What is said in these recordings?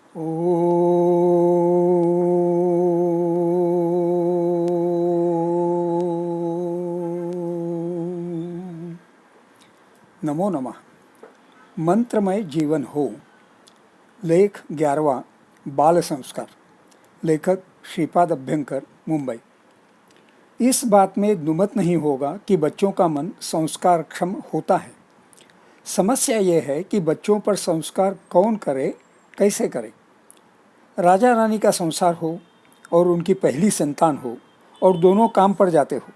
ओ नमो नमः। मंत्रमय जीवन हो। लेख 11वां। बाल संस्कार। लेखक श्रीपाद अभ्यंकर, मुंबई। इस बात में दुमत नहीं होगा कि बच्चों का मन संस्कारक्षम होता है। समस्या यह है कि बच्चों पर संस्कार कौन करे, कैसे करे। राजा रानी का संसार हो और उनकी पहली संतान हो और दोनों काम पर जाते हो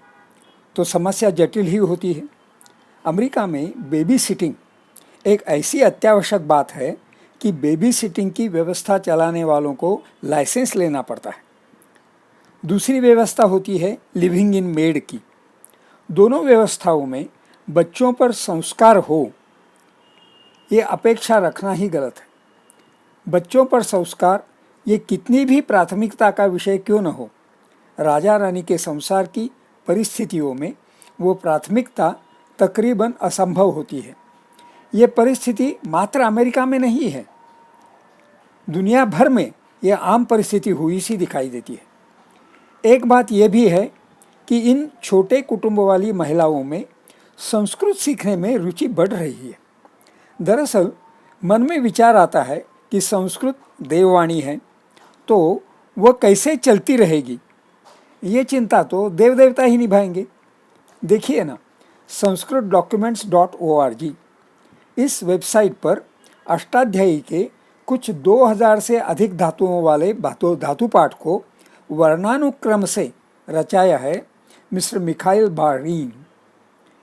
तो समस्या जटिल ही होती है। अमेरिका में बेबी सिटिंग एक ऐसी अत्यावश्यक बात है कि बेबी सिटिंग की व्यवस्था चलाने वालों को लाइसेंस लेना पड़ता है। दूसरी व्यवस्था होती है लिविंग इन मेड की। दोनों व्यवस्थाओं में बच्चों पर संस्कार हो, ये अपेक्षा रखना ही गलत है। बच्चों पर संस्कार ये कितनी भी प्राथमिकता का विषय क्यों न हो, राजा रानी के संसार की परिस्थितियों में वो प्राथमिकता तकरीबन असंभव होती है। ये परिस्थिति मात्र अमेरिका में नहीं है, दुनिया भर में यह आम परिस्थिति हुई सी दिखाई देती है। एक बात यह भी है कि इन छोटे कुटुंब वाली महिलाओं में संस्कृत सीखने में रुचि बढ़ रही है। दरअसल मन में विचार आता है कि संस्कृत देववाणी है तो वह कैसे चलती रहेगी, ये चिंता तो देव देवता ही निभाएंगे। देखिए ना, sanskritdocuments.org, इस वेबसाइट पर अष्टाध्यायी के कुछ 2000 से अधिक धातुओं वाले धातु पाठ को वर्णानुक्रम से रचाया है मिस्टर मिखाइल बारीन,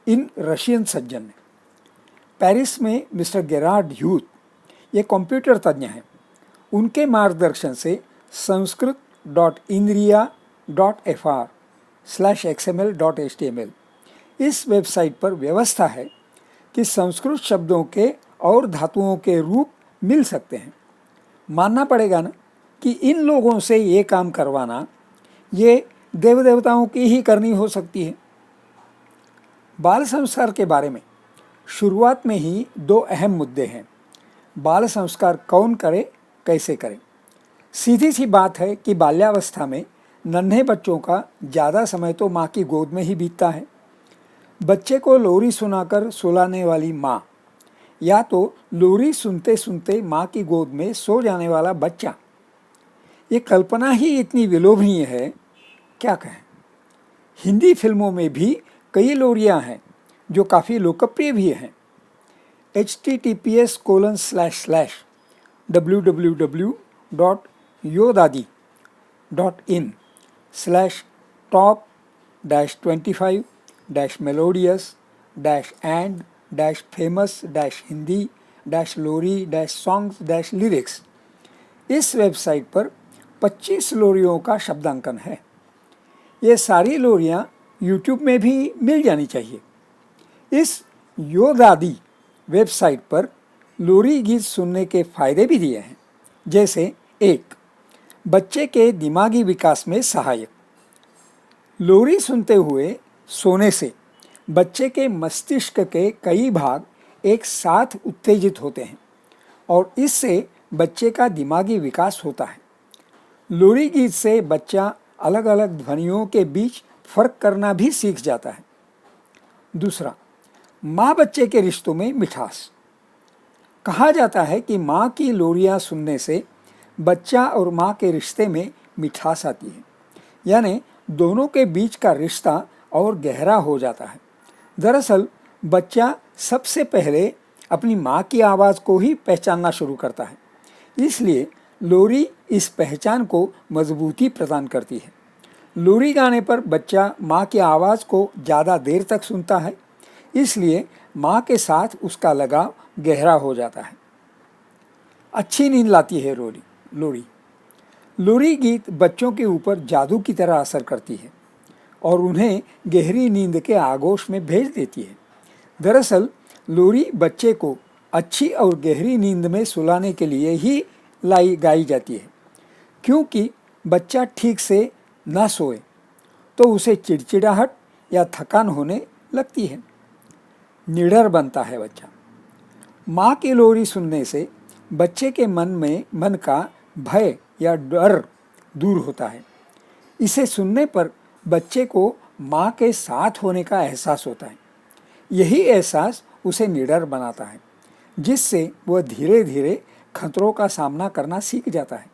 इन रशियन सज्जन ने। पेरिस में मिस्टर गेरार्ड ह्यूथ, ये कंप्यूटर तज्ञ हैं। उनके मार्गदर्शन से sanskrit.inria.fr/xml.html इस वेबसाइट पर व्यवस्था है कि संस्कृत शब्दों के और धातुओं के रूप मिल सकते हैं। मानना पड़ेगा ना कि इन लोगों से ये काम करवाना ये देव देवताओं की ही करनी हो सकती है। बाल संस्कार के बारे में शुरुआत में ही दो अहम मुद्दे हैं। बाल संस्कार कौन करे, कैसे करे। सीधी सी बात है कि बाल्यावस्था में नन्हे बच्चों का ज़्यादा समय तो माँ की गोद में ही बीतता है। बच्चे को लोरी सुनाकर सुलाने वाली माँ या तो लोरी सुनते सुनते माँ की गोद में सो जाने वाला बच्चा, ये कल्पना ही इतनी विलोभनीय है, क्या कहें। हिंदी फिल्मों में भी कई लोरियाँ हैं जो काफ़ी लोकप्रिय भी हैं। https://www.yodadi.in/top-25-melodious-and-famous-hindi-lori-songs-lyrics, इस वेबसाइट पर 25 लोरियों का शब्दांकन है। ये सारी लोरियाँ यूट्यूब में भी मिल जानी चाहिए। इस योदादी वेबसाइट पर लोरी गीत सुनने के फायदे भी दिए हैं, जैसे 1. बच्चे के दिमागी विकास में सहायक। लोरी सुनते हुए सोने से बच्चे के मस्तिष्क के कई भाग एक साथ उत्तेजित होते हैं और इससे बच्चे का दिमागी विकास होता है। लोरी गीत से बच्चा अलग अलग ध्वनियों के बीच फर्क करना भी सीख जाता है। दूसरा, माँ बच्चे के रिश्तों में मिठास। कहा जाता है कि माँ की लोरियाँ सुनने से बच्चा और माँ के रिश्ते में मिठास आती है, यानी दोनों के बीच का रिश्ता और गहरा हो जाता है। दरअसल बच्चा सबसे पहले अपनी माँ की आवाज़ को ही पहचानना शुरू करता है, इसलिए लोरी इस पहचान को मजबूती प्रदान करती है। लोरी गाने पर बच्चा माँ की आवाज़ को ज़्यादा देर तक सुनता है, इसलिए माँ के साथ उसका लगाव गहरा हो जाता है। अच्छी नींद लाती है लोरी। लोरी गीत बच्चों के ऊपर जादू की तरह असर करती है और उन्हें गहरी नींद के आगोश में भेज देती है। दरअसल लोरी बच्चे को अच्छी और गहरी नींद में सुलाने के लिए ही गाई जाती है, क्योंकि बच्चा ठीक से ना सोए तो उसे चिड़चिड़ाहट या थकान होने लगती है, निडर बनता है बच्चा। माँ की लोरी सुनने से बच्चे के मन का भय या डर दूर होता है। इसे सुनने पर बच्चे को माँ के साथ होने का एहसास होता है। यही एहसास उसे निडर बनाता है, जिससे वह धीरे धीरे खतरों का सामना करना सीख जाता है।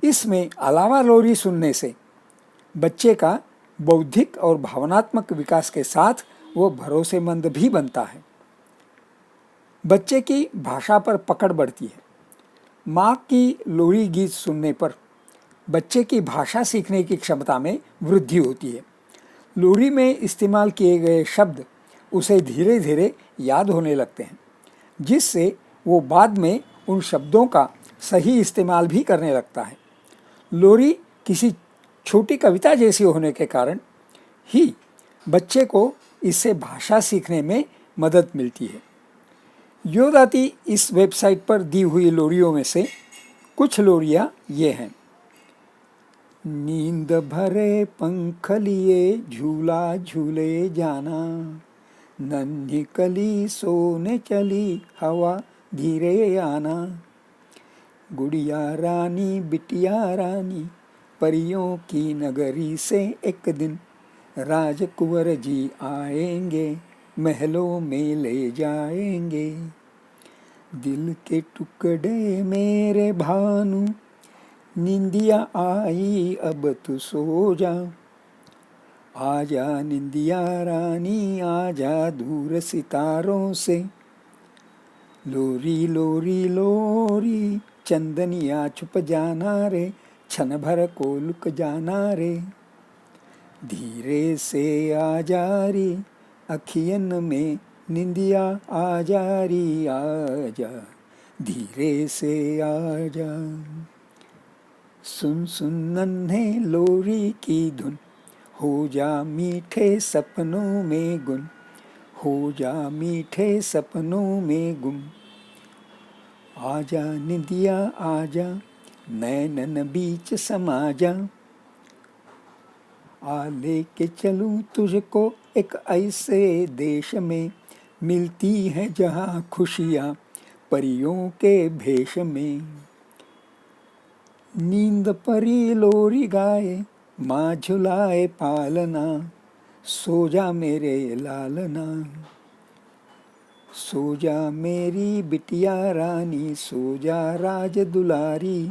इसमें अलावा लोरी सुनने से बच्चे का बौद्धिक और भावनात्मक विकास के साथ वो भरोसेमंद भी बनता है। बच्चे की भाषा पर पकड़ बढ़ती है। माँ की लोरी गीत सुनने पर बच्चे की भाषा सीखने की क्षमता में वृद्धि होती है। लोरी में इस्तेमाल किए गए शब्द उसे धीरे धीरे याद होने लगते हैं, जिससे वो बाद में उन शब्दों का सही इस्तेमाल भी करने लगता है। लोरी किसी छोटी कविता जैसी होने के कारण ही बच्चे को इससे भाषा सीखने में मदद मिलती है। योदाती इस वेबसाइट पर दी हुई लोरियों में से कुछ लोरियाँ ये हैं। नींद भरे पंख लिए झूला झूले जाना, नन्ही कली सोने चली हवा धीरे आना। गुड़िया रानी बिटिया रानी परियों की नगरी से एक दिन राजकुंवर जी आएंगे, महलों में ले जाएंगे। दिल के टुकड़े मेरे भानु, निंदिया आई अब तू सो जा। आजा निंदिया रानी आजा दूर सितारों से। लोरी लोरी लोरी चंदनिया छुप जाना रे, क्षण भर को लुक जाना रे। धीरे से आजा रे अखियन में निंदिया आजा रे आजा, धीरे से आजा। सुन सुन नन्हे लोरी की धुन, हो जा मीठे सपनों में गुम, हो जा मीठे सपनों में गुम। आजा निंदिया आजा नैनन बीच समा जा। आ लेके चलूं तुझको एक ऐसे देश में, मिलती हैं जहाँ खुशियाँ परियों के भेष में। नींद परी लोरी गाए माँ झुलाए पालना, सो जा मेरे लालना। सो जा मेरी बिटिया रानी, सो जा राज दुलारी।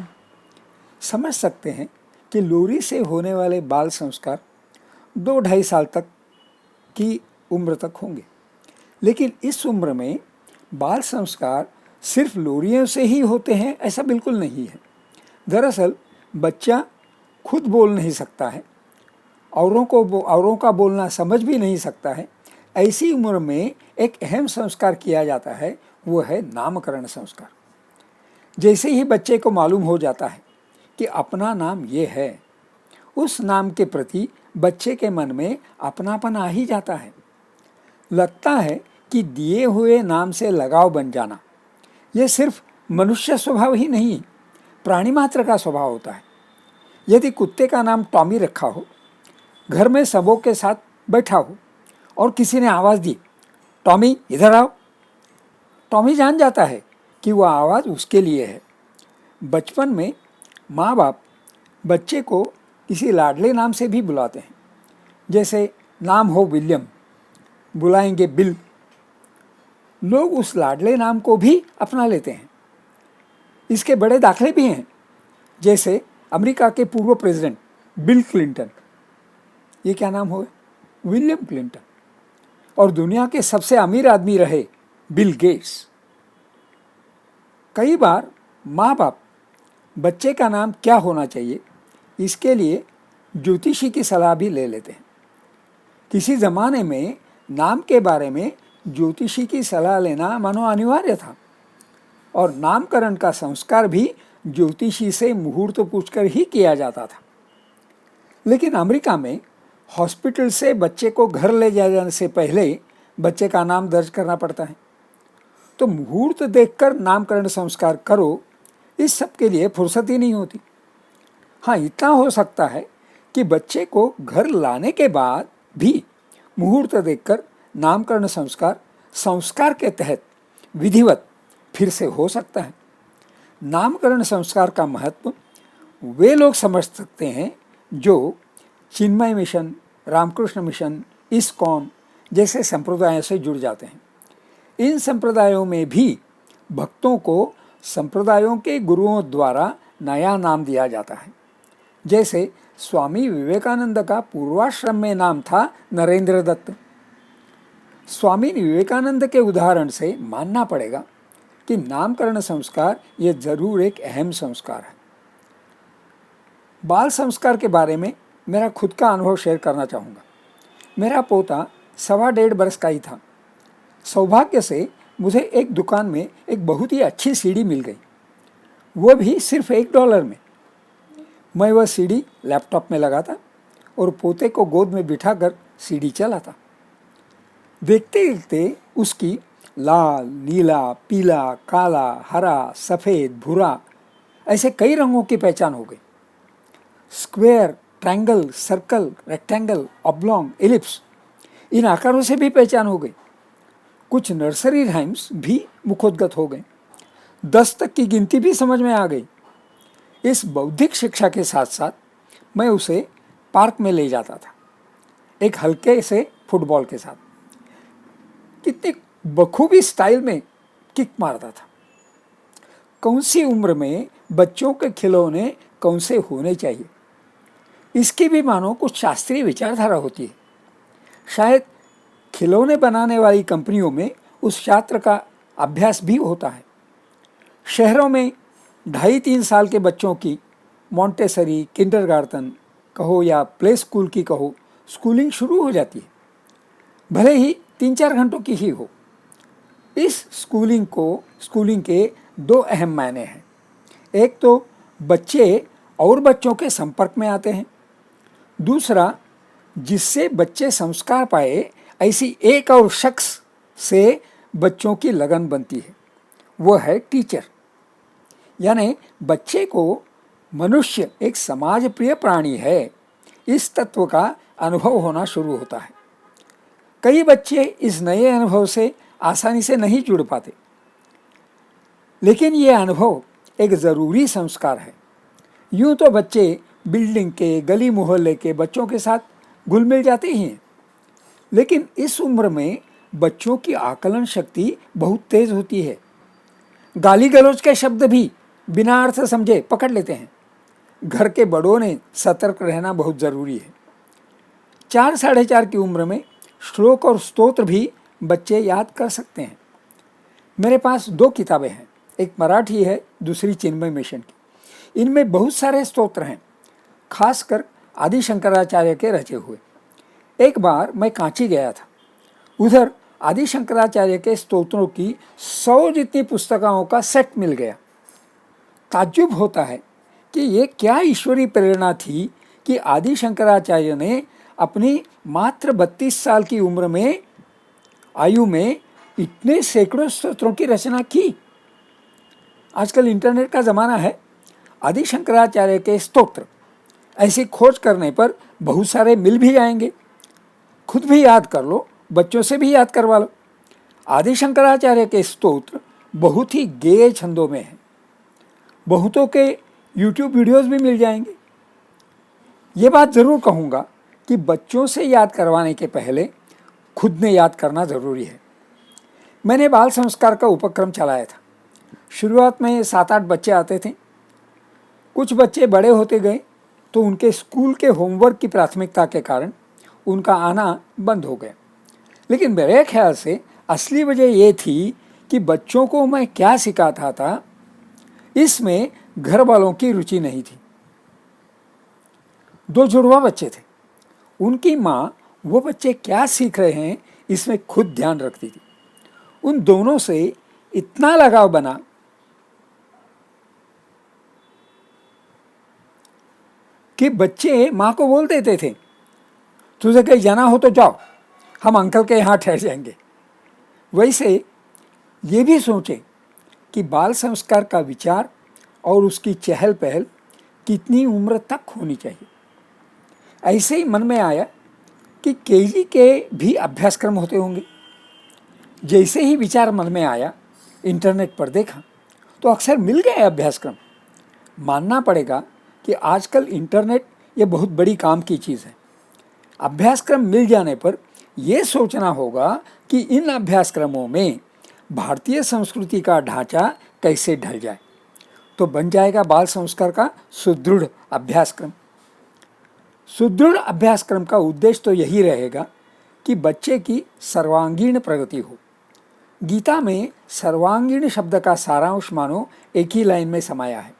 समझ सकते हैं कि लोरी से होने वाले बाल संस्कार 2-2.5 साल तक की उम्र तक होंगे। लेकिन इस उम्र में बाल संस्कार सिर्फ लोरियों से ही होते हैं ऐसा बिल्कुल नहीं है। दरअसल बच्चा खुद बोल नहीं सकता है, औरों का बोलना समझ भी नहीं सकता है। ऐसी उम्र में एक अहम संस्कार किया जाता है, वो है नामकरण संस्कार। जैसे ही बच्चे को मालूम हो जाता है कि अपना नाम ये है, उस नाम के प्रति बच्चे के मन में अपनापन आ ही जाता है। लगता है कि दिए हुए नाम से लगाव बन जाना यह सिर्फ मनुष्य स्वभाव ही नहीं, प्राणी मात्र का स्वभाव होता है। यदि कुत्ते का नाम टॉमी रखा हो, घर में सबों के साथ बैठा हो और किसी ने आवाज़ दी, टॉमी इधर आओ, टॉमी जान जाता है कि वह आवाज़ उसके लिए है। बचपन में माँ बाप बच्चे को किसी लाडले नाम से भी बुलाते हैं। जैसे नाम हो विलियम, बुलाएंगे बिल। लोग उस लाडले नाम को भी अपना लेते हैं। इसके बड़े दाखले भी हैं, जैसे अमेरिका के पूर्व प्रेसिडेंट बिल क्लिंटन, ये क्या नाम हो, विलियम क्लिंटन। और दुनिया के सबसे अमीर आदमी रहे बिल गेट्स। कई बार माँ बाप बच्चे का नाम क्या होना चाहिए इसके लिए ज्योतिषी की सलाह भी ले लेते हैं। किसी ज़माने में नाम के बारे में ज्योतिषी की सलाह लेना मानो अनिवार्य था और नामकरण का संस्कार भी ज्योतिषी से मुहूर्त पूछकर ही किया जाता था। लेकिन अमेरिका में हॉस्पिटल से बच्चे को घर ले जाने से पहले बच्चे का नाम दर्ज करना पड़ता है। तो मुहूर्त देखकर नामकरण संस्कार करो, इस सब के लिए फुर्सत ही नहीं होती। हाँ, इतना हो सकता है कि बच्चे को घर लाने के बाद भी मुहूर्त देखकर नामकरण संस्कार के तहत विधिवत फिर से हो सकता है। नामकरण संस्कार का महत्व वे लोग समझ सकते हैं जो चिन्मय मिशन, रामकृष्ण मिशन, इस्कॉन जैसे संप्रदायों से जुड़ जाते हैं। इन संप्रदायों में भी भक्तों को संप्रदायों के गुरुओं द्वारा नया नाम दिया जाता है। जैसे स्वामी विवेकानंद का पूर्वाश्रम में नाम था नरेंद्र दत्त। स्वामी विवेकानंद के उदाहरण से मानना पड़ेगा कि नामकरण संस्कार ये जरूर एक अहम संस्कार है। बाल संस्कार के बारे में मेरा खुद का अनुभव शेयर करना चाहूँगा। मेरा पोता 1.25 बरस का ही था। सौभाग्य से मुझे एक दुकान में एक बहुत ही अच्छी सीडी मिल गई, वो भी सिर्फ $1 में। मैं वह सीडी लैपटॉप में लगाता और पोते को गोद में बिठाकर सीडी चलाता। देखते देखते उसकी लाल, नीला, पीला, काला, हरा, सफ़ेद, भूरा ऐसे कई रंगों की पहचान हो गई। Square, triangle, circle, rectangle, oblong, ellipse इन आकारों से भी पहचान हो गई। कुछ नर्सरी राइम्स भी मुखोद्गत हो गए। 10 तक की गिनती भी समझ में आ गई। इस बौद्धिक शिक्षा के साथ साथ मैं उसे पार्क में ले जाता था, एक हल्के से फुटबॉल के साथ। कितनी बखूबी स्टाइल में किक मारता था। कौन सी उम्र में बच्चों के खिलौने कौन से होने चाहिए, इसकी भी मानो कुछ शास्त्रीय विचारधारा होती है। शायद खिलौने बनाने वाली कंपनियों में उस छात्र का अभ्यास भी होता है। शहरों में 2.5-3 साल के बच्चों की मॉन्टेसरी, किंडरगार्टन कहो या प्ले स्कूल की कहो, स्कूलिंग शुरू हो जाती है, भले ही 3-4 घंटों की ही हो। इस स्कूलिंग के 2 अहम मायने हैं। एक तो बच्चे और बच्चों के संपर्क में आते हैं, दूसरा जिससे बच्चे संस्कार पाए ऐसी एक और शख्स से बच्चों की लगन बनती है, वो है टीचर। यानी बच्चे को मनुष्य एक समाज प्रिय प्राणी है, इस तत्व का अनुभव होना शुरू होता है। कई बच्चे इस नए अनुभव से आसानी से नहीं जुड़ पाते, लेकिन ये अनुभव एक ज़रूरी संस्कार है। यूँ तो बच्चे बिल्डिंग के, गली मोहल्ले के बच्चों के साथ घुल मिल जाते ही हैं, लेकिन इस उम्र में बच्चों की आकलन शक्ति बहुत तेज होती है। गाली गलौज के शब्द भी बिना अर्थ समझे पकड़ लेते हैं। घर के बड़ों ने सतर्क रहना बहुत ज़रूरी है। 4-4.5 की उम्र में श्लोक और स्तोत्र भी बच्चे याद कर सकते हैं। मेरे पास 2 किताबें हैं, एक मराठी है, दूसरी चिन्मय मिशन की। इनमें बहुत सारे स्तोत्र हैं, खासकर आदि शंकराचार्य के रचे हुए। एक बार मैं कांची गया था, उधर आदि शंकराचार्य के स्तोत्रों की 100 जितनी पुस्तकों का सेट मिल गया। ताज्जुब होता है कि ये क्या ईश्वरी प्रेरणा थी कि आदि शंकराचार्य ने अपनी मात्र 32 साल की उम्र में आयु में इतने सैकड़ों स्तोत्रों की रचना की। आजकल इंटरनेट का ज़माना है, आदि शंकराचार्य के स्तोत्र ऐसी खोज करने पर बहुत सारे मिल भी जाएंगे। खुद भी याद कर लो, बच्चों से भी याद करवा लो। आदि शंकराचार्य के स्तोत्र बहुत ही गेय छंदों में हैं। बहुतों के YouTube वीडियोस भी मिल जाएंगे। ये बात ज़रूर कहूँगा कि बच्चों से याद करवाने के पहले खुद ने याद करना ज़रूरी है। मैंने बाल संस्कार का उपक्रम चलाया था। शुरुआत में 7-8 बच्चे आते थे। कुछ बच्चे बड़े होते गए तो उनके स्कूल के होमवर्क की प्राथमिकता के कारण उनका आना बंद हो गया। लेकिन मेरे ख्याल से असली वजह ये थी कि बच्चों को मैं क्या सिखाता था, इसमें घर वालों की रुचि नहीं थी। 2 जुड़वा बच्चे थे। उनकी माँ वो बच्चे क्या सीख रहे हैं इसमें खुद ध्यान रखती थी। उन दोनों से इतना लगाव बना कि बच्चे माँ को बोल देते थे, तुझे कहीं जाना हो तो जाओ, हम अंकल के यहाँ ठहर जाएंगे। वैसे ये भी सोचें कि बाल संस्कार का विचार और उसकी चहल पहल कितनी उम्र तक होनी चाहिए। ऐसे ही मन में आया कि केजी के भी अभ्यासक्रम होते होंगे। जैसे ही विचार मन में आया, इंटरनेट पर देखा तो अक्सर मिल गए अभ्यासक्रम। मानना पड़ेगा कि आजकल इंटरनेट ये बहुत बड़ी काम की चीज़ है। अभ्यासक्रम मिल जाने पर यह सोचना होगा कि इन अभ्यासक्रमों में भारतीय संस्कृति का ढांचा कैसे ढल जाए, तो बन जाएगा बाल संस्कार का सुदृढ़ अभ्यासक्रम। सुदृढ़ अभ्यासक्रम का उद्देश्य तो यही रहेगा कि बच्चे की सर्वांगीण प्रगति हो। गीता में सर्वांगीण शब्द का सारांश मानो एक ही लाइन में समाया है,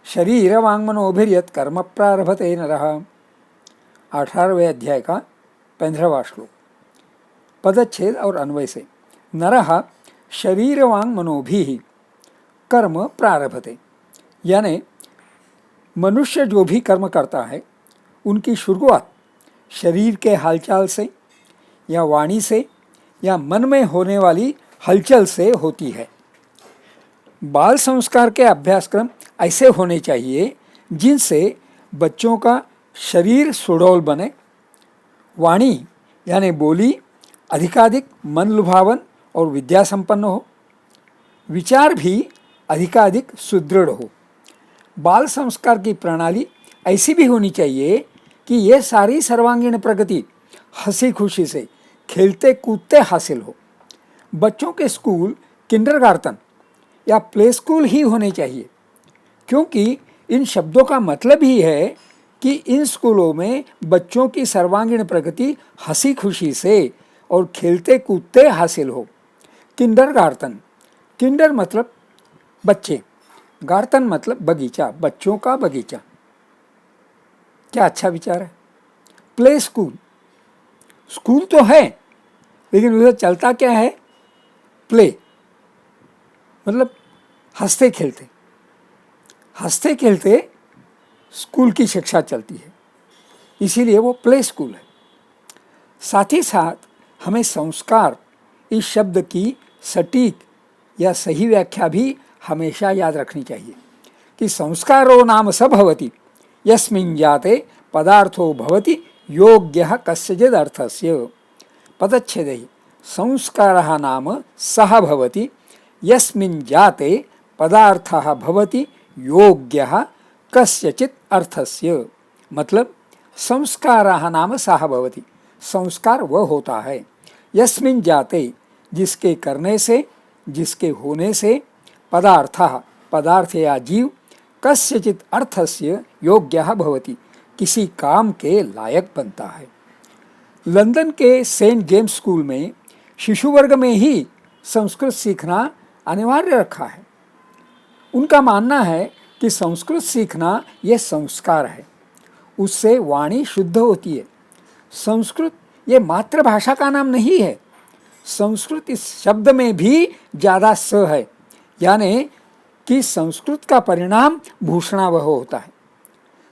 शरीर वांगमनोभिर्यत कर्म प्रारभते नरः, 18वें अध्याय का 15वां श्लोक। पदच्छेद और अन्वय से, नरः शरीर वांगमनोभिः कर्म प्रारभते, यानी मनुष्य जो भी कर्म करता है उनकी शुरुआत शरीर के हालचाल से या वाणी से या मन में होने वाली हलचल से होती है। बाल संस्कार के अभ्यासक्रम ऐसे होने चाहिए जिनसे बच्चों का शरीर सुडौल बने, वाणी यानी बोली अधिकाधिक मन लुभावन और विद्या संपन्न हो, विचार भी अधिकाधिक सुदृढ़ हो। बाल संस्कार की प्रणाली ऐसी भी होनी चाहिए कि ये सारी सर्वांगीण प्रगति हंसी खुशी से खेलते कूदते हासिल हो। बच्चों के स्कूल किंडरगार्टन या प्ले स्कूल ही होने चाहिए, क्योंकि इन शब्दों का मतलब ही है कि इन स्कूलों में बच्चों की सर्वांगीण प्रगति हंसी खुशी से और खेलते कूदते हासिल हो। किंडरगार्टन, किंडर मतलब बच्चे, गार्टन मतलब बगीचा, बच्चों का बगीचा। क्या अच्छा विचार है। प्ले स्कूल, स्कूल तो है लेकिन उधर चलता क्या है, प्ले मतलब हंसते खेलते, हंसते खेलते स्कूल की शिक्षा चलती है, इसीलिए वो प्ले स्कूल है। साथ ही साथ हमें संस्कार इस शब्द की सटीक या सही व्याख्या भी हमेशा याद रखनी चाहिए कि संस्कारो नाम स भवति यस्मिन् जाते पदार्थो भवति योग्यः कस्यचिद् अर्थस्य। पदच्छेदः, संस्कारः नाम सः भवति यस्मिन् जाते पदार्थः भवति योग्यः कस्यचित् अर्थस्य। मतलब संस्कारः नाम सः भवति, संस्कार वह होता है, यस्मिन् जाते जिसके करने से, जिसके होने से, पदार्थः पदार्थ या जीव, कस्यचित् अर्थस्य योग्यः भवति किसी काम के लायक बनता है। लंदन के सेंट जेम्स स्कूल में शिशु वर्ग में ही संस्कृत सीखना अनिवार्य रखा है। उनका मानना है कि संस्कृत सीखना यह संस्कार है, उससे वाणी शुद्ध होती है। संस्कृत ये मातृभाषा का नाम नहीं है, संस्कृत इस शब्द में भी ज़्यादा स है, यानी कि संस्कृत का परिणाम भूषणावह होता है।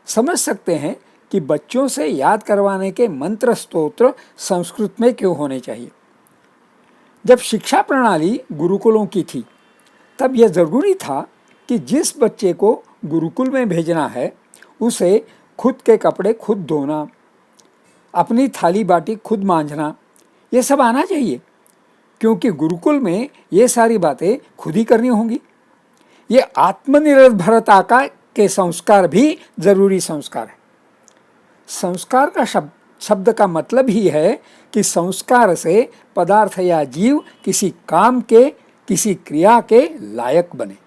समझ सकते हैं कि बच्चों से याद करवाने के मंत्र स्तोत्र संस्कृत में क्यों होने चाहिए। जब शिक्षा प्रणाली गुरुकुलों की थी तब यह ज़रूरी था कि जिस बच्चे को गुरुकुल में भेजना है उसे खुद के कपड़े खुद धोना, अपनी थाली बाटी खुद मांझना, ये सब आना चाहिए, क्योंकि गुरुकुल में ये सारी बातें खुद ही करनी होंगी। ये आत्मनिर्भरता के संस्कार भी जरूरी संस्कार है। संस्कार का शब्द का मतलब ही है कि संस्कार से पदार्थ या जीव किसी काम के, किसी क्रिया के लायक बने।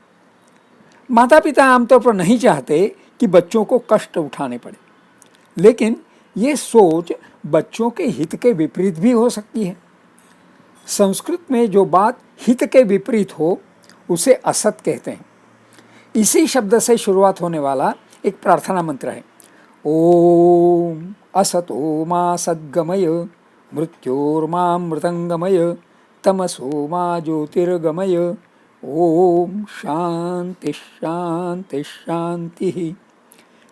माता पिता आमतौर पर नहीं चाहते कि बच्चों को कष्ट उठाने पड़े, लेकिन ये सोच बच्चों के हित के विपरीत भी हो सकती है। संस्कृत में जो बात हित के विपरीत हो उसे असत कहते हैं। इसी शब्द से शुरुआत होने वाला एक प्रार्थना मंत्र है, ओम असतो मा सद्गमय मृत्योर्मामृतंगमय तमसो मा ज्योतिर्गमय ओम शांति शांति शांति।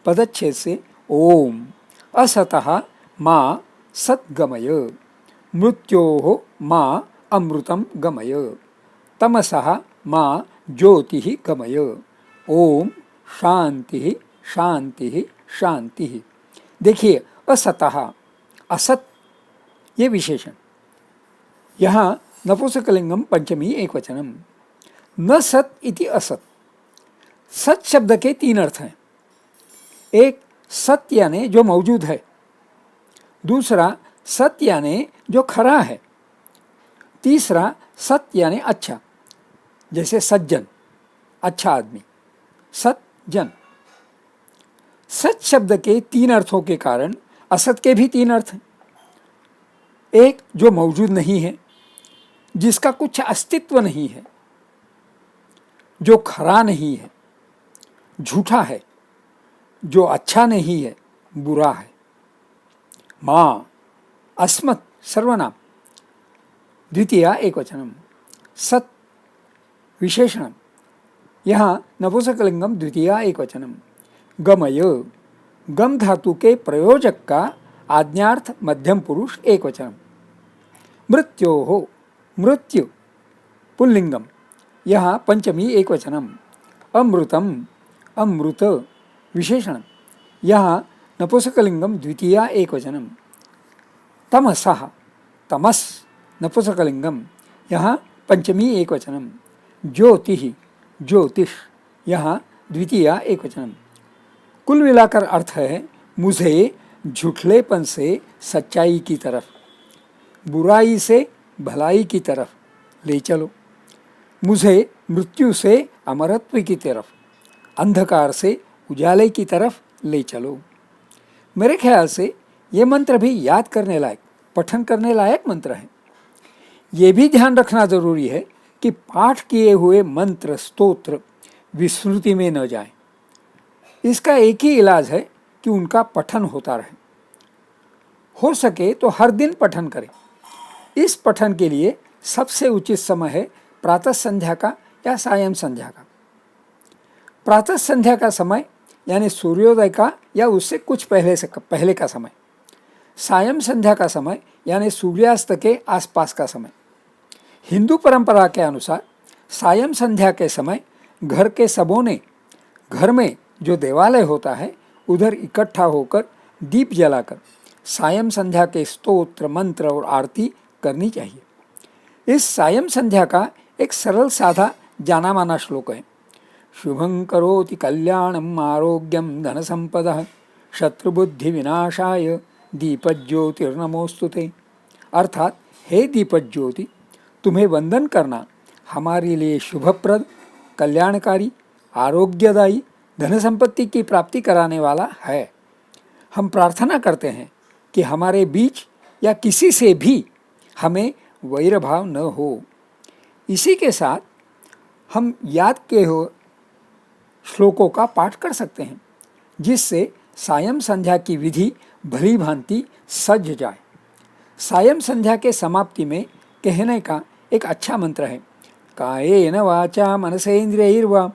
पदच्छेद से, ओम असतः मा सद्गमय मृत्योः मा अमृतं गमय तमसः मा ज्योतिः गमय ओम शांति शांति शांति। देखिए, असतः, असत ये विशेषण, यहाँ नपुंसकलिंगम पंचमी एकवचनम, न सत इति असत, सत शब्द के 3 अर्थ हैं। एक, सत्य यानी जो मौजूद है। दूसरा, सत्य यानी जो खरा है। तीसरा, सत्य यानी अच्छा, जैसे सज्जन, अच्छा आदमी, सज्जन। सच शब्द के 3 अर्थों के कारण असत के भी 3 अर्थ हैं। एक, जो मौजूद नहीं है, जिसका कुछ अस्तित्व नहीं है, जो खरा नहीं है, झूठा है, जो अच्छा नहीं है, बुरा है। माँ, अस्मत् सर्वनाम, द्वितीया एकवचनम। सत विशेषणम, यहाँ नपुंसकलिंगम द्वितीया एकवचनम। गमय, गम धातु के प्रयोजक का आज्ञार्थ मध्यम पुरुष एकवचनम। मृत्योः, मृत्यु पुल्लिंगम, यहाँ पंचमी एकवचनम। अमृतम, अमृत विशेषणम, यहाँ नपुंसकलिंगम द्वितीया एकवचनम। तमसः, तमस नपुंसकलिंगम, यहाँ पंचमी एकवचनम। ज्योतिः, ज्योतिष, यहाँ द्वितीया एकवचनम। कुल मिलाकर अर्थ है, मुझे झूठलेपन से सच्चाई की तरफ, बुराई से भलाई की तरफ ले चलो। मुझे मृत्यु से अमरत्व की तरफ, अंधकार से उजाले की तरफ ले चलो। मेरे ख्याल से ये मंत्र भी याद करने लायक, पठन करने लायक मंत्र है। ये भी ध्यान रखना जरूरी है कि पाठ किए हुए मंत्र स्तोत्र विस्मृति में न जाएं। इसका एक ही इलाज है कि उनका पठन होता रहे। हो सके तो हर दिन पठन करें। इस पठन के लिए सबसे उचित समय है प्रातः संध्या का या सायं संध्या का। प्रातः संध्या का समय यानी सूर्योदय का या उससे कुछ पहले का समय। सायं संध्या का समय यानी सूर्यास्त के आसपास का समय। हिंदू परंपरा के अनुसार सायं संध्या के समय घर के सबों ने घर में जो देवालय होता है उधर इकट्ठा होकर दीप जलाकर सायं संध्या के स्तोत्र, मंत्र और आरती करनी चाहिए। इस सायं संध्या का एक सरल साधा जाना माना श्लोक है। शुभं करोति कल्याणम आरोग्यम धन संपदा शत्रुबुद्धि विनाशाय दीपज्योतिर्नमोस्तुते। अर्थात, हे दीपज्योति, तुम्हें वंदन करना हमारे लिए शुभप्रद, कल्याणकारी, आरोग्यदायी, धन संपत्ति की प्राप्ति कराने वाला है। हम प्रार्थना करते हैं कि हमारे बीच या किसी से भी हमें वैरभाव न हो। इसी के साथ हम याद किए हुए श्लोकों का पाठ कर सकते हैं, जिससे सायं संध्या की विधि भली भांति सज जाए। सायं संध्या के समाप्ति में कहने का एक अच्छा मंत्र है। कायेन वाचा मनसेन्द्रियैर्वा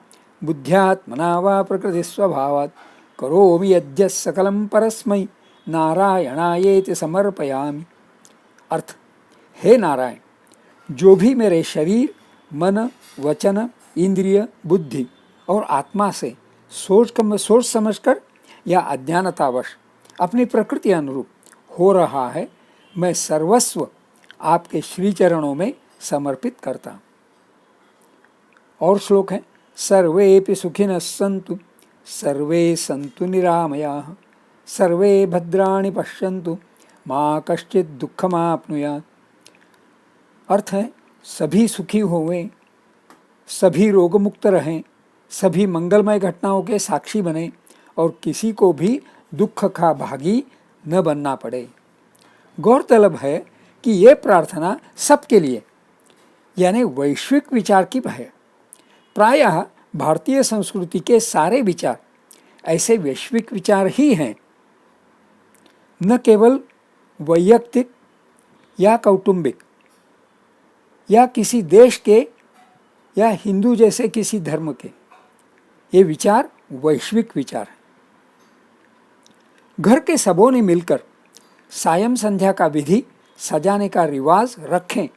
बुद्ध्यात्मना वा प्रकृति स्वभावात् करोमि यद्यत् सकलं परस्मै नारायणायेति समर्पयामि। अर्थ, हे नारायण, जो भी मेरे शरीर, मन, वचन, इंद्रिय, बुद्धि और आत्मा से सोच समझकर या अज्ञानतावश अपनी प्रकृति अनुरूप हो रहा है, मैं सर्वस्व आपके श्री चरणों में समर्पित करता हूँ। और श्लोक है, सर्वेपि सुखिनः सन्तु सर्वे सन्तु निरामयाः सर्वे भद्राणि पश्यन्तु माँ कश्चित् दुःखमाप्नुयात्। अर्थ है, सभी सुखी होवें, सभी रोगमुक्त रहें, सभी मंगलमय घटनाओं के साक्षी बने और किसी को भी दुख का भागी न बनना पड़े। गौरतलब है कि ये प्रार्थना सबके लिए यानी वैश्विक विचार की है। प्रायः भारतीय संस्कृति के सारे विचार ऐसे वैश्विक विचार ही हैं, न केवल वैयक्तिक या कौटुंबिक या किसी देश के या हिंदू जैसे किसी धर्म के। ये विचार वैश्विक विचार है। घर के सबों ने मिलकर सायं संध्या का विधि सजाने का रिवाज रखें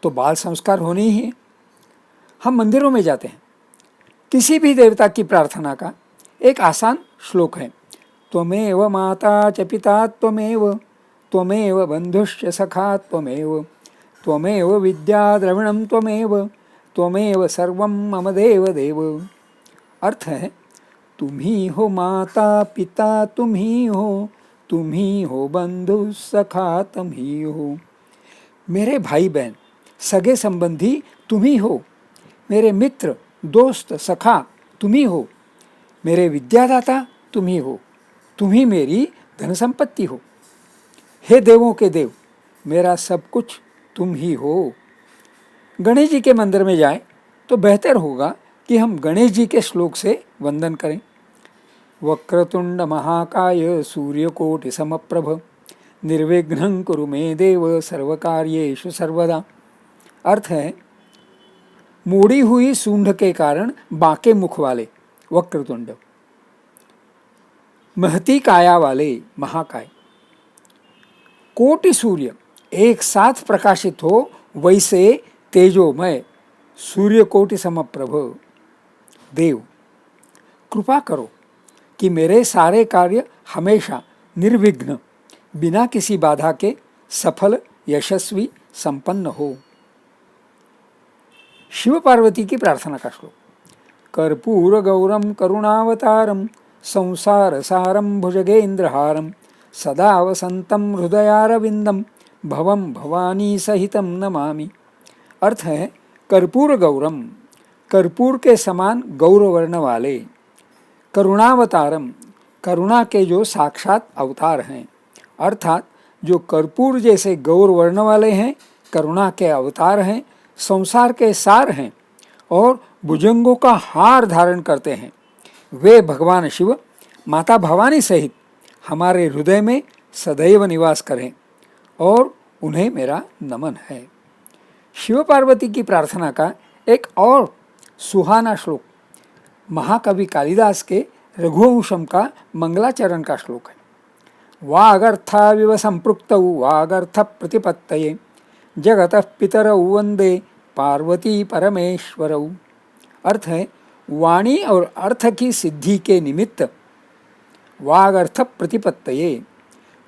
तो बाल संस्कार होने ही हैं। हम मंदिरों में जाते हैं, किसी भी देवता की प्रार्थना का एक आसान श्लोक है, त्वमेव माता च पिता त्वमेव त्वमेव बंधुश्च सखा त्वमेव त्वमेव विद्या द्रविणं त्वमेव त्वमेव सर्वं मम देव देव। अर्थ है, तुम ही हो माता पिता, तुम ही हो बंधु सखा, तुम ही हो। मेरे भाई बहन सगे संबंधी तुम ही हो, मेरे मित्र दोस्त सखा तुम ही हो, मेरे विद्यादाता तुम ही हो, तुम ही मेरी धन संपत्ति हो। हे देवों के देव, मेरा सब कुछ तुम ही हो। गणेश जी के मंदिर में जाएं तो बेहतर होगा कि हम गणेश जी के श्लोक से वंदन करें। वक्रतुंड महाकाय सूर्यकोटि समप्रभ निर्विघ्नं कुरु मे देव सर्वकार्येषु सर्वदा। अर्थ है, मोड़ी हुई सूंड के कारण बांके मुख वाले वक्रतुंड, महती काया वाले महाकाय, कोटि सूर्य एक साथ प्रकाशित हो वैसे तेजोमय सूर्य कोटि समप्रभ देव, कृपा करो कि मेरे सारे कार्य हमेशा निर्विघ्न बिना किसी बाधा के सफल यशस्वी संपन्न हो। शिव पार्वती की प्रार्थना का श्लोक। कर्पूर गौरम करुणावतारम संसार सारम भुजगेंद्रहारम सदा वसंतम हृदयारविंदम भवम भवानी सहितम नमामि। अर्थ है, कर्पूर गौरम कर्पूर के समान गौर वर्ण वाले, करुणावतारम करुणा के जो साक्षात अवतार हैं, अर्थात जो कर्पूर जैसे गौर वर्ण वाले हैं, करुणा के अवतार हैं, संसार के सार हैं और भुजंगों का हार धारण करते हैं, वे भगवान शिव माता भवानी सहित हमारे हृदय में सदैव निवास करें और उन्हें मेरा नमन है। शिव पार्वती की प्रार्थना का एक और सुहाना श्लोक महाकवि कालिदास के रघुवंशम का मंगलाचरण का श्लोक है। वागर्थाविव संपृक्तौ वागर्थ प्रतिपत्तये जगतः पितरौ वंदे पार्वती परमेश्वरौ। अर्थ है, वाणी और अर्थ की सिद्धि के निमित्त वागर्थ प्रतिपत्तये,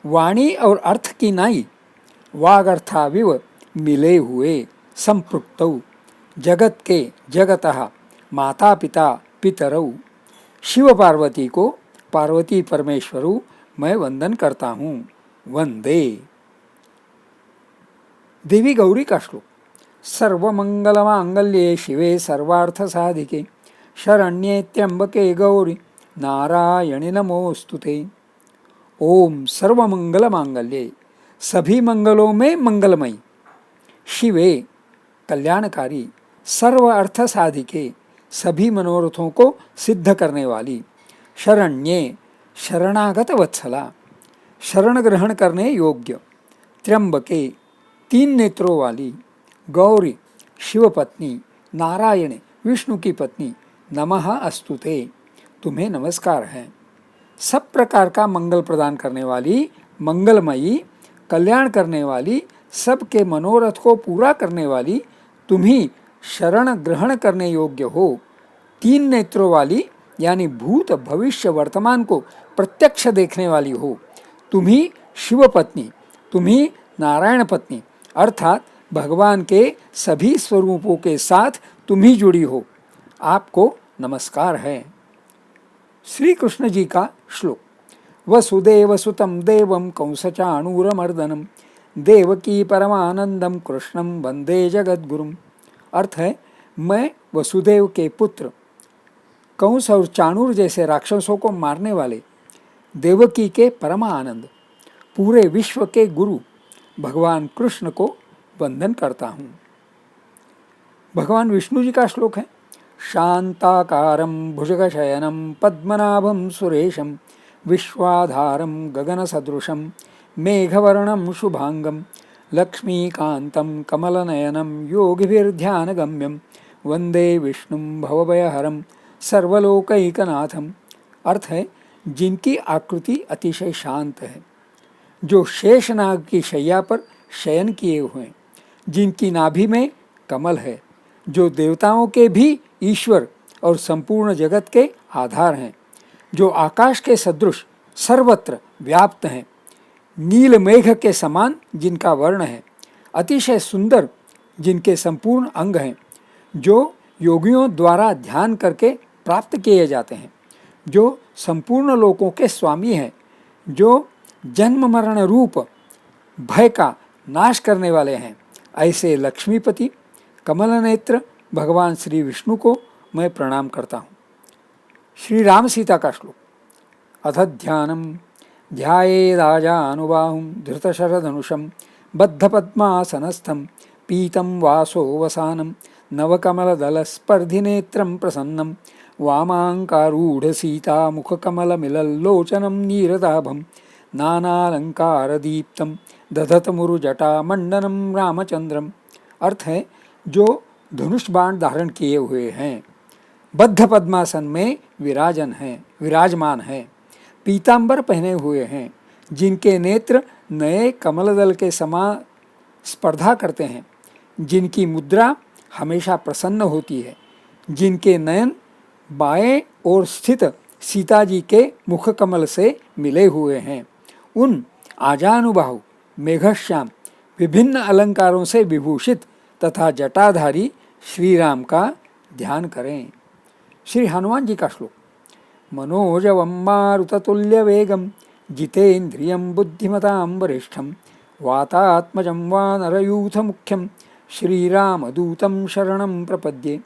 वाणी और अर्थ की नाई वागर्थाविव मिले हुए, संपृक्तौ जगत के जगतः माता पिता पितरौ, शिव पार्वती को पार्वती परमेश्वरु मैं वंदन करता हूँ, वंदे। देवी गौरी का श्लोक। सर्वमंगलमांगल्ये शिवे सर्वार्थ साधिके शरण्ये त्र्यंबके गौरी नारायणी नमोस्तुते। ओम सर्वमंगल मांगल्ये, सभी मंगलों में मंगलमयी, शिवे कल्याणकारी, सर्व अर्थ साधिके सभी मनोरथों को सिद्ध करने वाली, शरण्ये शरणागत वत्सला शरण ग्रहण करने योग्य, त्र्यंबके तीन नेत्रों वाली, गौरी शिवपत्नी, नारायण विष्णु की पत्नी, नमः अस्तुते तुम्हें नमस्कार है। सब प्रकार का मंगल प्रदान करने वाली, मंगलमयी, कल्याण करने वाली, सबके मनोरथ को पूरा करने वाली, तुम ही शरण ग्रहण करने योग्य हो। तीन नेत्रों वाली यानी भूत भविष्य वर्तमान को प्रत्यक्ष देखने वाली हो। तुम ही शिव पत्नी, तुम ही नारायण पत्नी, अर्थात भगवान के सभी स्वरूपों के साथ तुम ही जुड़ी हो। आपको नमस्कार है। श्री कृष्ण जी का श्लोक। वसुदेव सुतं देवं कंसचाणूरमर्दनं देवकी परमानंदम कृष्णं वंदे जगद्गुरुम। अर्थ है, मैं वसुदेव के पुत्र, कंस और चाणूर जैसे राक्षसों को मारने वाले, देवकी के परमानंद, पूरे विश्व के गुरु भगवान कृष्ण को वंदन करता हूँ। भगवान विष्णु जी का श्लोक है। शांताकारं भुजगशयनं पद्मनाभं सुरेशं विश्वाधारं गगनसदृशं मेघवर्णं शुभांगं लक्ष्मीकान्तं कमलनयनं योगिभिर्ध्यानगम्यं वंदे विष्णुं भवभयहरं सर्वलोकैकनाथम। अर्थ है, जिनकी आकृति अतिशय शांत है, जो शेषनाग की शैया पर शयन किए हुए, जिनकी नाभि में कमल है, जो देवताओं के भी ईश्वर और संपूर्ण जगत के आधार हैं, जो आकाश के सदृश सर्वत्र व्याप्त हैं, नील मेघ के समान जिनका वर्ण है, अतिशय सुंदर जिनके संपूर्ण अंग हैं, जो योगियों द्वारा ध्यान करके प्राप्त किए जाते हैं, जो संपूर्ण लोकों के स्वामी हैं, जो जन्म मरण रूप भय का नाश करने वाले हैं, ऐसे लक्ष्मीपति कमल नेत्र भगवान श्री विष्णु को मैं प्रणाम करता हूँ। श्री राम सीता का श्लोक। अथ ध्यानम ध्यायेदाजानुबाहुं धृतशरधनुषं बद्धपद्मासनस्थं पीतं वासोवसानं नवकमलदलस्पर्धिनेत्रं प्रसन्नं वामाङ्कारूढसीतामुखकमलमिलल्लोचनं नीरदाभं नानालंकारदीप्तं दधतमुरुजटामण्डनं रामचंद्रम। अर्थ है, जो धनुष बाण धारण किए हुए हैं, बद्ध पद्मासन में विराजमान है, पीतांबर पहने हुए हैं, जिनके नेत्र नए कमलदल के समान स्पर्धा करते हैं, जिनकी मुद्रा हमेशा प्रसन्न होती है, जिनके नयन बाएं ओर स्थित सीता जी के मुख कमल से मिले हुए हैं, उन आजानुबाहु मेघश्याम विभिन्न अलंकारों से विभूषित तथा जटाधारी श्री राम का ध्यान करें। श्री हनुमान जी का श्लोक। मनोजवं मारुततुल्यवेगं जितेन्द्रियं बुद्धिमतां वरिष्ठं वातात्मजं वानरयूथमुख्यं श्रीरामदूतं शरणं प्रपद्ये।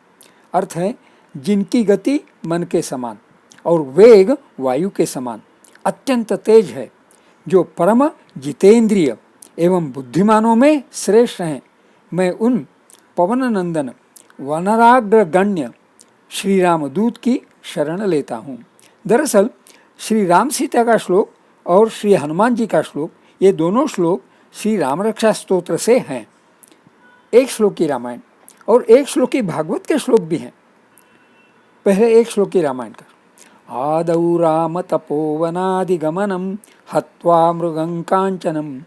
अर्थ है, जिनकी गति मन के समान और वेग वायु के समान अत्यंत तेज है, जो परम जितेंद्रिय एवं बुद्धिमानों में श्रेष्ठ हैं, मैं उन पवन नंदन वनराग्रगण्य श्री रामदूत की शरण लेता हूँ। दरअसल श्री राम सीता का श्लोक और श्री हनुमान जी का श्लोक, ये दोनों श्लोक श्री राम रक्षा स्तोत्र से हैं। एक श्लोक की रामायण और एक श्लोक की भागवत के श्लोक भी हैं। पहले एक श्लोक की रामायण का। आदौ राम तपोवनादिगमनं हत्वा मृगं कांचनं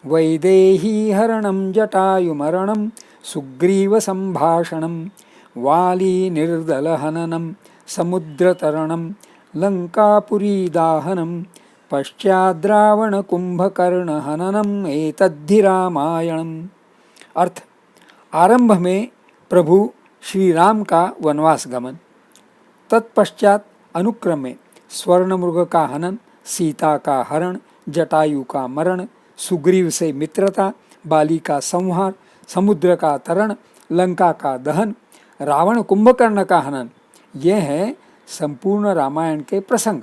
वैदेही हरणं जटायुमरणं सुग्रीव संभाषणं वाली निर्दलहननं समुद्रतरणं लंकापुरीदाहनं पश्चाद्रावणकुंभकर्णहननम् एतद्धि रामायणम्। अर्थ, आरंभ में प्रभु श्री राम का वनवास गमन, तत्पश्चात अनुक्रम में स्वर्णमृग का हनन, सीता का हरण, जटायु का मरण, सुग्रीव से मित्रता, बाली का संहार, समुद्र का तरण, लंका का दहन, रावण कुंभकर्ण का हनन, ये हैं संपूर्ण रामायण के प्रसंग,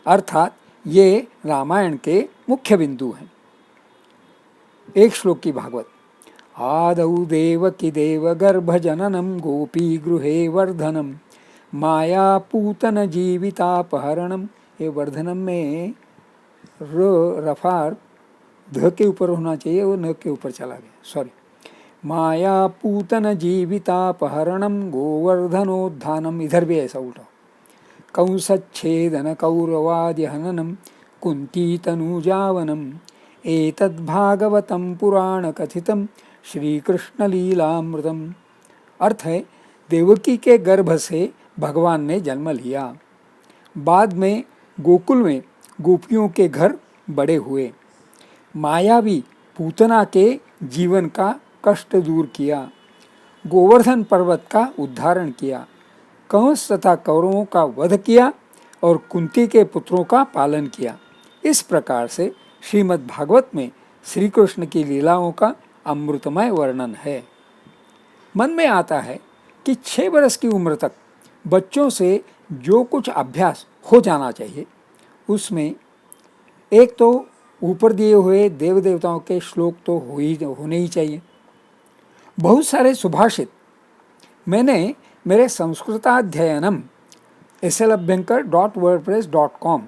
अर्थात ये रामायण के मुख्य बिंदु हैं। एक श्लोक की भागवत। आदौ देवकी देवगर्भजननं गोपीगृहे वर्धनं मायापूतन जीवितापहरणम। ये वर्धनम में रफार ध के ऊपर होना चाहिए, वो न के ऊपर चला गया, सॉरी। मायापूतन जीवितापहरणम गोवर्धनोद्धानम, इधर भी ऐसा उल्टा। कंसच्छेदन कौरवाद्य हननम कुंती तनुजावनम एतद्भागवतं पुराण कथितम श्रीकृष्ण लीलामृतम। अर्थ है, देवकी के गर्भ से भगवान ने जन्म लिया, बाद में गोकुल में गोपियों के घर बड़े हुए, मायावी पूतना के जीवन का कष्ट दूर किया, गोवर्धन पर्वत का उद्धारण किया, कंस तथा कौरवों का वध किया और कुंती के पुत्रों का पालन किया। इस प्रकार से श्रीमद् भागवत में श्री कृष्ण की लीलाओं का अमृतमय वर्णन है। मन में आता है कि 6 वर्ष की उम्र तक बच्चों से जो कुछ अभ्यास हो जाना चाहिए, उसमें एक तो ऊपर दिए हुए देव देवताओं के श्लोक तो होने ही चाहिए। बहुत सारे सुभाषित मैंने मेरे संस्कृताध्ययनम slabhyankar.wordpress.com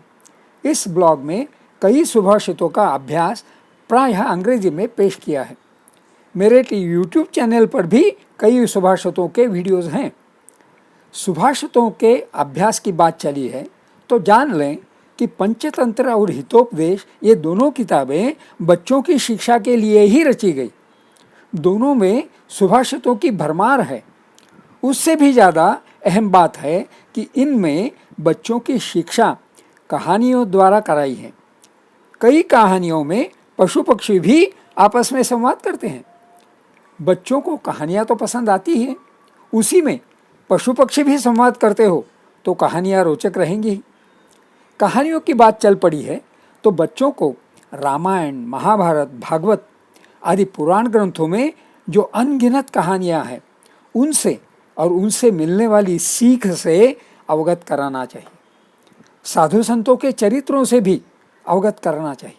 इस ब्लॉग में कई सुभाषितों का अभ्यास प्रायः अंग्रेजी में पेश किया है। मेरे यूट्यूब चैनल पर भी कई सुभाषितों के वीडियोज़ हैं। सुभाषितों के अभ्यास की बात चली है तो जान लें कि पंचतंत्र और हितोपदेश, ये दोनों किताबें बच्चों की शिक्षा के लिए ही रची गई। दोनों में सुभाषितों की भरमार है। उससे भी ज़्यादा अहम बात है कि इनमें बच्चों की शिक्षा कहानियों द्वारा कराई है। कई कहानियों में पशु पक्षी भी आपस में संवाद करते हैं। बच्चों को कहानियाँ तो पसंद आती हैं, उसी में पशु पक्षी भी संवाद करते हो तो कहानियाँ रोचक रहेंगी ही। कहानियों की बात चल पड़ी है तो बच्चों को रामायण, महाभारत, भागवत आदि पुराण ग्रंथों में जो अनगिनत कहानियाँ हैं उनसे और उनसे मिलने वाली सीख से अवगत कराना चाहिए। साधु संतों के चरित्रों से भी अवगत कराना चाहिए।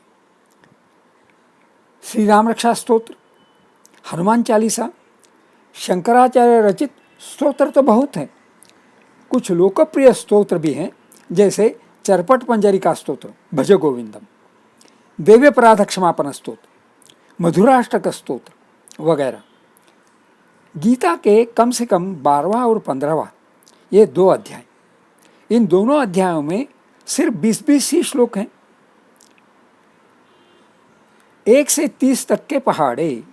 श्री राम रक्षा स्तोत्र, हनुमान चालीसा, शंकराचार्य रचित स्तोत्र तो बहुत हैं। कुछ लोकप्रिय स्तोत्र भी हैं, जैसे चरपट पंजरिका स्तोत्र, भज गोविंदम, देव्यपराध क्षमापन स्तोत्र, मधुराष्टक स्तोत्र वगैरह। गीता के कम से कम 12वां और 15वां ये 2 अध्याय, इन दोनों अध्यायों में सिर्फ 20-20 ही श्लोक हैं। 1 से 30 तक के पहाड़े,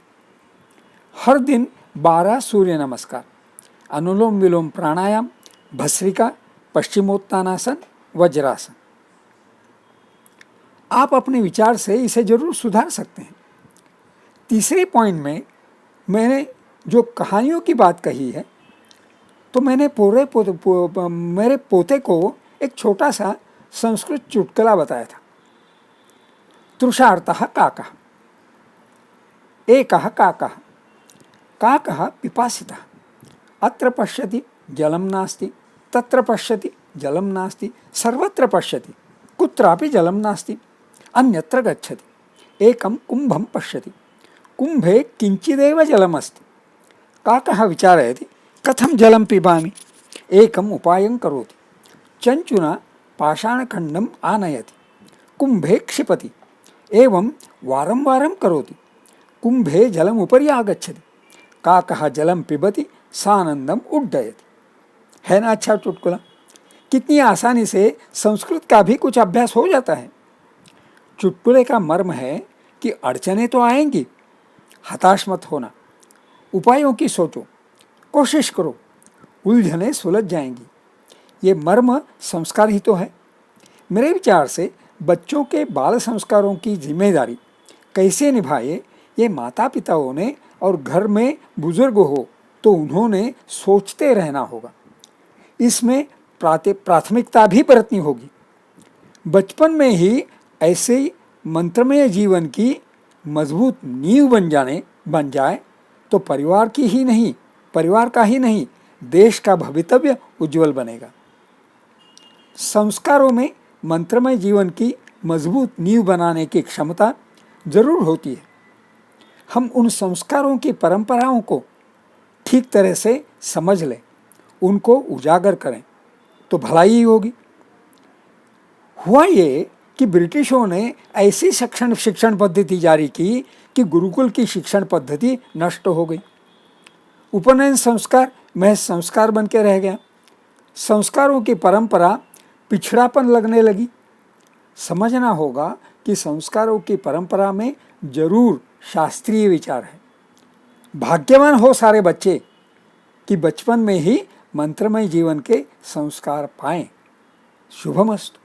हर दिन 12 सूर्य नमस्कार, अनुलोम विलोम प्राणायाम, भस्त्रिका, पश्चिमोत्तानासन, वज्रासन। आप अपने विचार से इसे जरूर सुधार सकते हैं। तीसरे पॉइंट में मैंने जो कहानियों की बात कही है, तो मैंने मेरे पोते को एक छोटा सा संस्कृत चुटकुला बताया था। तृषार्तः काकः, एकः काकः, काकः पिपासितः, अत्र पश्यति जलं नास्ति, तत्र पश्यति जलं नास्ति, सर्वत्र पश्यति कुत्रापि जलं नास्ति, अन्यत्र गच्छति, एकं कुम्भं पश्यति, कुम्भे किञ्चिदेव जलमस्ति। काकः विचारयति कथं जलं पिबामि, एकम् उपायं करोति, चञ्चुना पाषाणखण्डम् आनयति, कुम्भे क्षिपति, एवं वारं वारं करोति, कुम्भे जलम् उपरि आगच्छति, काकः जलं पिबति, सानंदम उड्डयति। है ना अच्छा चुटकुला? कितनी आसानी से संस्कृत का भी कुछ अभ्यास हो जाता है। चुटकुले का मर्म है कि अड़चने तो आएंगी, हताश मत होना, उपायों की सोचो, कोशिश करो, उलझने सुलझ जाएंगी। ये मर्म संस्कार ही तो है। मेरे विचार से बच्चों के बाल संस्कारों की जिम्मेदारी कैसे निभाए, ये माता पिताओं ने और घर में बुजुर्ग हो तो उन्होंने सोचते रहना होगा। इसमें प्राथमिकता भी बरतनी होगी। बचपन में ही ऐसे मंत्रमय जीवन की मजबूत नींव बन जाए तो परिवार का ही नहीं देश का भवितव्य उज्जवल बनेगा। संस्कारों में मंत्रमय जीवन की मजबूत नींव बनाने की क्षमता जरूर होती है। हम उन संस्कारों की परंपराओं को ठीक तरह से समझ लें, उनको उजागर करें तो भलाई ही होगी। हुआ ये कि ब्रिटिशों ने ऐसी शिक्षण पद्धति जारी की कि गुरुकुल की शिक्षण पद्धति नष्ट हो गई। उपनयन संस्कार महज संस्कार बन के रह गया। संस्कारों की परंपरा पिछड़ापन लगने लगी। समझना होगा कि संस्कारों की परंपरा में जरूर शास्त्रीय विचार है। भाग्यवान हो सारे बच्चे कि बचपन में ही मंत्रमय जीवन के संस्कार पाएं। शुभमस्तु।